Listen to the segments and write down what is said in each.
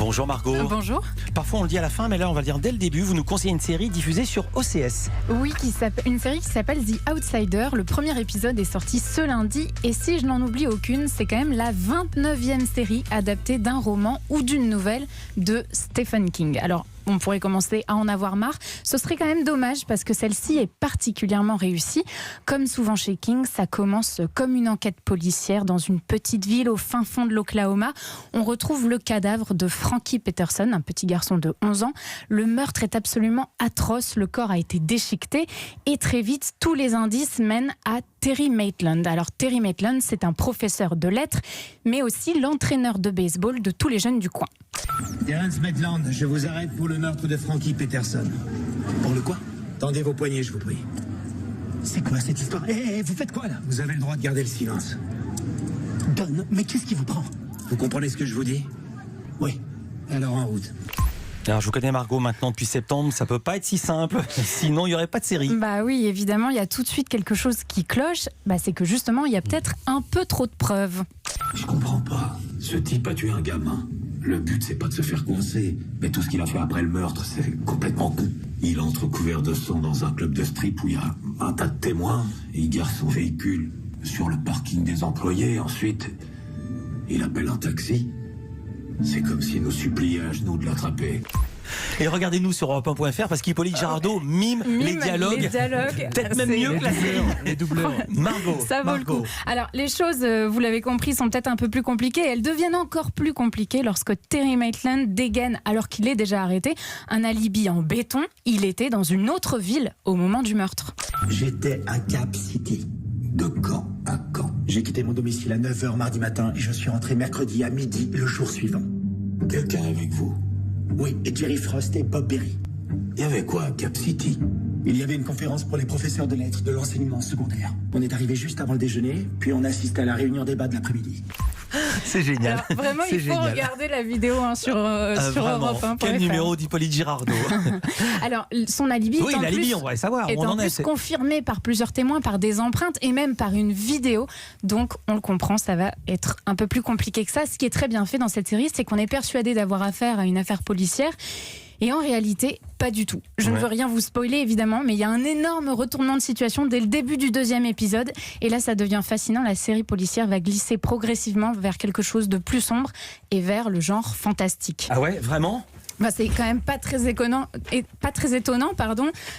Bonjour Margot. Bonjour. Parfois on le dit à la fin, mais là on va le dire dès le début. Vous nous conseillez une série diffusée sur OCS. Oui, une série qui s'appelle The Outsider. Le premier épisode est sorti ce lundi. Et si je n'en oublie aucune, c'est quand même la 29e série adaptée d'un roman ou d'une nouvelle de Stephen King. Alors, on pourrait commencer à en avoir marre. Ce serait quand même dommage parce que celle-ci est particulièrement réussie. Comme souvent chez King, ça commence comme une enquête policière dans une petite ville au fin fond de l'Oklahoma. On retrouve le cadavre de Frankie Peterson, un petit garçon de 11 ans. Le meurtre est absolument atroce. Le corps a été déchiqueté et très vite, tous les indices mènent à Terry Maitland. Alors Terry Maitland, c'est un professeur de lettres, mais aussi l'entraîneur de baseball de tous les jeunes du coin. Terence Maitland, je vous arrête pour le meurtre de Frankie Peterson. Pour le quoi? Tendez vos poignets, je vous prie. C'est quoi cette histoire? Vous faites quoi là? Vous avez le droit de garder le silence. Don, mais qu'est-ce qui vous prend? Vous comprenez ce que je vous dis? Oui. Alors en route. Alors je vous connais Margot maintenant depuis septembre, ça peut pas être si simple, sinon il n'y aurait pas de série. Bah oui, évidemment, il y a tout de suite quelque chose qui cloche. C'est que justement, il y a peut-être un peu trop de preuves. Je comprends pas. Ce type a tué un gamin. Le but, c'est pas de se faire coincer. Mais tout ce qu'il a fait après le meurtre, c'est complètement con. Il entre couvert de sang dans un club de strip où il y a un tas de témoins. Et il gare son véhicule sur le parking des employés. Ensuite, il appelle un taxi. C'est comme s'il nous suppliait à genoux de l'attraper. Et regardez-nous sur Europe1.fr parce qu'Hippolyte Girardot mime les dialogues. Peut-être même mieux que la série. Les doubleurs. Margot. Ça vaut le coup. Alors, les choses, vous l'avez compris, sont peut-être un peu plus compliquées. Elles deviennent encore plus compliquées lorsque Terry Maitland dégaine, alors qu'il est déjà arrêté, un alibi en béton. Il était dans une autre ville au moment du meurtre. J'étais à Cap City. De quand à quand? J'ai quitté mon domicile à 9h mardi matin et je suis rentré mercredi à midi le jour suivant. Quelqu'un avec vous? Oui, et Jerry Frost et Bob Berry. Il y avait quoi à Cap City? Il y avait une conférence pour les professeurs de lettres de l'enseignement secondaire. On est arrivé juste avant le déjeuner, puis on assiste à la réunion débat de l'après-midi. C'est génial. Alors, vraiment, il faut regarder la vidéo sur Europe1.fr. Quel numéro d'Hippolyte Girardot? Alors, son alibi oui, l'alibi, on va savoir. est en plus confirmé par plusieurs témoins, par des empreintes et même par une vidéo. Donc, on le comprend, ça va être un peu plus compliqué que ça. Ce qui est très bien fait dans cette série, c'est qu'on est persuadé d'avoir affaire à une affaire policière. Et en réalité, pas du tout. Je ne veux rien vous spoiler évidemment, mais il y a un énorme retournement de situation dès le début du deuxième épisode. Et là, ça devient fascinant. La série policière va glisser progressivement vers quelque chose de plus sombre et vers le genre fantastique. Ah ouais, vraiment? C'est quand même pas très étonnant,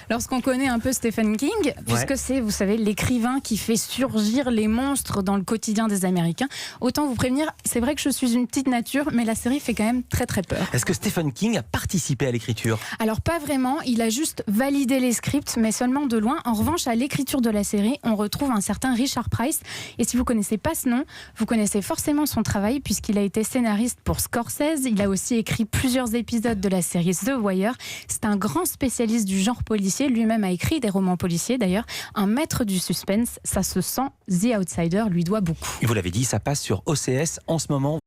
lorsqu'on connaît un peu Stephen King, puisque c'est, vous savez, l'écrivain qui fait surgir les monstres dans le quotidien des Américains. Autant vous prévenir, c'est vrai que je suis une petite nature, mais la série fait quand même très très peur. Est-ce que Stephen King a participé à l'écriture? Alors pas vraiment, il a juste validé les scripts, mais seulement de loin. En revanche, à l'écriture de la série, on retrouve un certain Richard Price. Et si vous connaissez pas ce nom, vous connaissez forcément son travail, puisqu'il a été scénariste pour Scorsese. Il a aussi écrit plusieurs épisodes de la série The Wire. C'est un grand spécialiste du genre policier. Lui-même a écrit des romans policiers d'ailleurs. Un maître du suspense, ça se sent. The Outsider lui doit beaucoup. Et vous l'avez dit, ça passe sur OCS en ce moment.